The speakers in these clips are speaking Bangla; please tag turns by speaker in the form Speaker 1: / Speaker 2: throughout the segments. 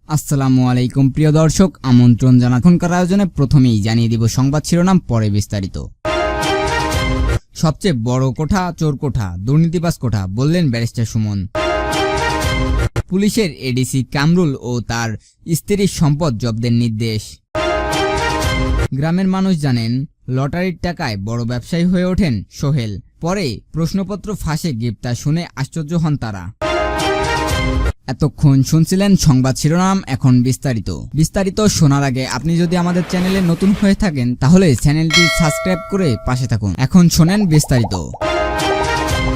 Speaker 1: আসসালামু আলাইকুম প্রিয় দর্শক, আমন্ত্রণ জানাখনকার আয়োজনে প্রথমেই জানিয়ে দিব সংবাদ শিরোনাম, পরে বিস্তারিত। সবচেয়ে বড় কোঠা চোর কোঠা, দুর্নীতিবাজ কোঠা বললেন ব্যারিস্টার সুমন। পুলিশের এডিসি কামরুল ও তার স্ত্রীর সম্পদ জব্দের নির্দেশ। গ্রামের মানুষ জানেন, লটারির টাকায় বড় ব্যবসায়ী হয়ে ওঠেন সোহেল। পরে প্রশ্নপত্র ফাঁসে গ্রেপ্তার শুনে আশ্চর্য হন তারা। এতক্ষণ শুনছিলেন সংবাদ শিরোনাম, এখন বিস্তারিত শোনার আগে আপনি যদি আমাদের চ্যানেলে নতুন হয়ে থাকেন তাহলে চ্যানেলটি সাবস্ক্রাইব করে পাশে থাকুন। এখন শোনেন বিস্তারিত।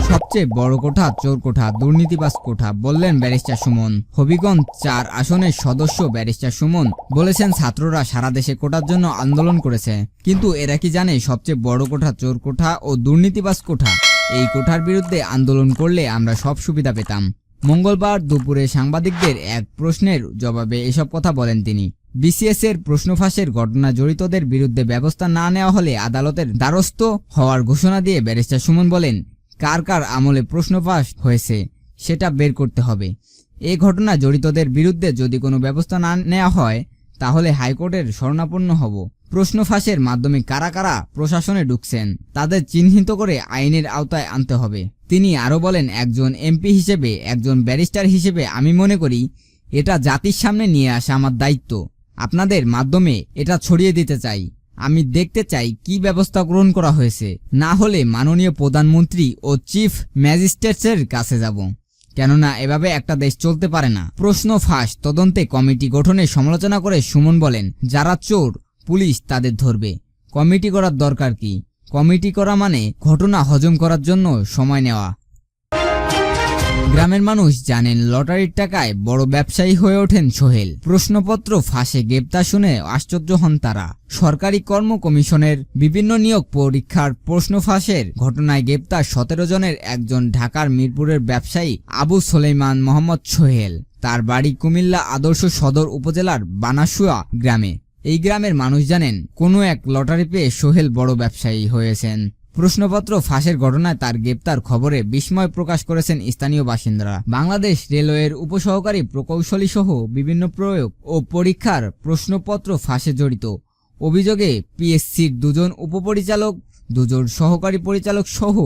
Speaker 1: সবচেয়ে বড় কোঠা চোর কোঠা, দুর্নীতিবাজ কোঠা বললেন ব্যারিস্টার সুমন। হবিগঞ্জ ৪ আসনের সদস্য ব্যারিস্টার সুমন বলেছেন, ছাত্ররা সারা দেশে কোঠার জন্য আন্দোলন করেছে, কিন্তু এরা কি জানে সবচেয়ে বড় কোঠা চোর কোঠা ও দুর্নীতিবাজ কোঠা? এই কোঠার বিরুদ্ধে আন্দোলন করলে আমরা সব সুবিধা পেতাম। মঙ্গলবার দুপুরে সাংবাদিকদের এক প্রশ্নের জবাবে এসব কথা বলেন তিনি। বিসিএস এর প্রশ্ন ফাঁসের ঘটনা জড়িতদের বিরুদ্ধে ব্যবস্থা না নেওয়া হলে আদালতের দ্বারস্থ হওয়ার ঘোষণা দিয়ে ব্যারিস্টার সুমন বলেন, কার কার আমলে প্রশ্ন ফাঁস হয়েছে সেটা বের করতে হবে। এই ঘটনা জড়িতদের বিরুদ্ধে যদি কোনো ব্যবস্থা না নেওয়া হয় তাহলে হাইকোর্টের শরণাপন্ন হব। প্রশ্ন ফাঁসের মাধ্যমে কারা কারা প্রশাসনে ঢুকছেন তাদের চিহ্নিত করে আইনের আওতায় আনতে হবে। তিনি আরও বলেন, একজন এমপি হিসেবে, একজন ব্যারিস্টার হিসেবে আমি মনে করি এটা জাতির সামনে নিয়ে আসা আমার দায়িত্ব। আপনাদের মাধ্যমে এটা ছড়িয়ে দিতে চাই। আমি দেখতে চাই কি ব্যবস্থা গ্রহণ করা হয়েছে। না হলে মাননীয় প্রধানমন্ত্রী ও চিফ ম্যাজিস্ট্রেটসের কাছে যাব, কেননা এভাবে একটা দেশ চলতে পারে না। প্রশ্ন ফাঁস তদন্তে কমিটি গঠনের সমালোচনা করে সুমন বলেন, যারা চোর পুলিশ তাদের ধরবে, কমিটি করার দরকার কি? কমিটি করা মানে ঘটনা হজম করার জন্য সময় নেওয়া। গ্রামের মানুষ জানেন, লটারির টাকায় বড় ব্যবসায়ী হয়ে ওঠেন সোহেল। প্রশ্নপত্র ফাঁসে গ্রেপ্তার শুনে আশ্চর্য হন তারা। সরকারি কর্ম কমিশনের বিভিন্ন নিয়োগ পরীক্ষার প্রশ্ন ফাঁসের ঘটনায় গ্রেপ্তার 17 জনের একজন ঢাকার মিরপুরের ব্যবসায়ী আবু সোলেমান মোহাম্মদ সোহেল। তার বাড়ি কুমিল্লা আদর্শ সদর উপজেলার বানাসুয়া গ্রামে। এই গ্রামের মানুষ জানেন, কোনো এক লটারি পেয়ে সোহেল বড় ব্যবসায়ী হয়েছেন। প্রশ্নপত্র ফাঁসের ঘটনায় তার গ্রেপ্তার খবরে বিস্ময় প্রকাশ করেছেন স্থানীয় বাসিন্দারা। বাংলাদেশ রেলওয়ের উপসহকারী প্রকৌশলী সহ বিভিন্ন প্রয়োগ ও পরীক্ষার প্রশ্নপত্র ফাঁসে জড়িত অভিযোগে পিএসসির 2 জন উপপরিচালক, 2 জন সহকারী পরিচালক সহ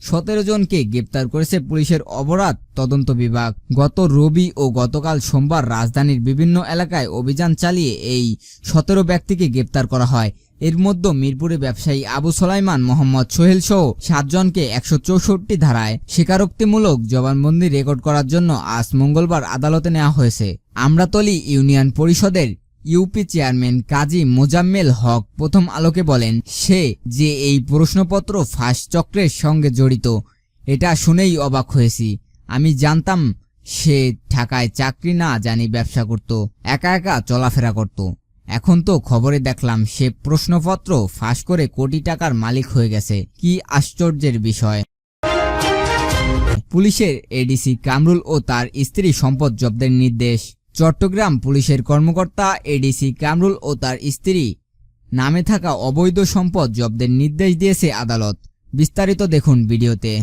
Speaker 1: 17 জনকে গ্রেপ্তার করেছে পুলিশের অপরাধ তদন্ত বিভাগ। গত রবি ও গতকাল সোমবার রাজধানীর বিভিন্ন এলাকায় অভিযান চালিয়ে এই 17 ব্যক্তিকে গ্রেপ্তার করা হয়। এর মধ্যে মিরপুরে ব্যবসায়ী আবু সোলাইমান মোহাম্মদ সোহেল সহ 7 জনকে 164 ধারায় স্বীকারোক্তিমূলক জবানবন্দি রেকর্ড করার জন্য আজ মঙ্গলবার আদালতে নেওয়া হয়েছে। আমরাতলী ইউনিয়ন পরিষদের ইউপি চেয়ারম্যান কাজী মোজাম্মেল হক প্রথম আলোকে বলেন, সে যে এই প্রশ্নপত্র ফাঁস চক্রের সঙ্গে জড়িত এটা শুনেই অবাক হয়েছি। আমি জানতাম সে ঢাকায় চাকরি না জানি ব্যবসা করত, একা একা চলাফেরা করত। এখন তো খবরে দেখলাম সে প্রশ্নপত্র ফাঁস করে কোটি টাকার মালিক হয়ে গেছে। কি আশ্চর্যের বিষয়। পুলিশের এডিসি কামরুল ও তার স্ত্রী সম্পদ জব্দের নির্দেশ। চট্টগ্রাম পুলিশের কর্মকর্তা এডিসি কামরুল ও তার স্ত্রী নামে থাকা অবৈধ সম্পদ জব্দের নির্দেশ দিয়েছে আদালত। বিস্তারিত দেখুন ভিডিওতে।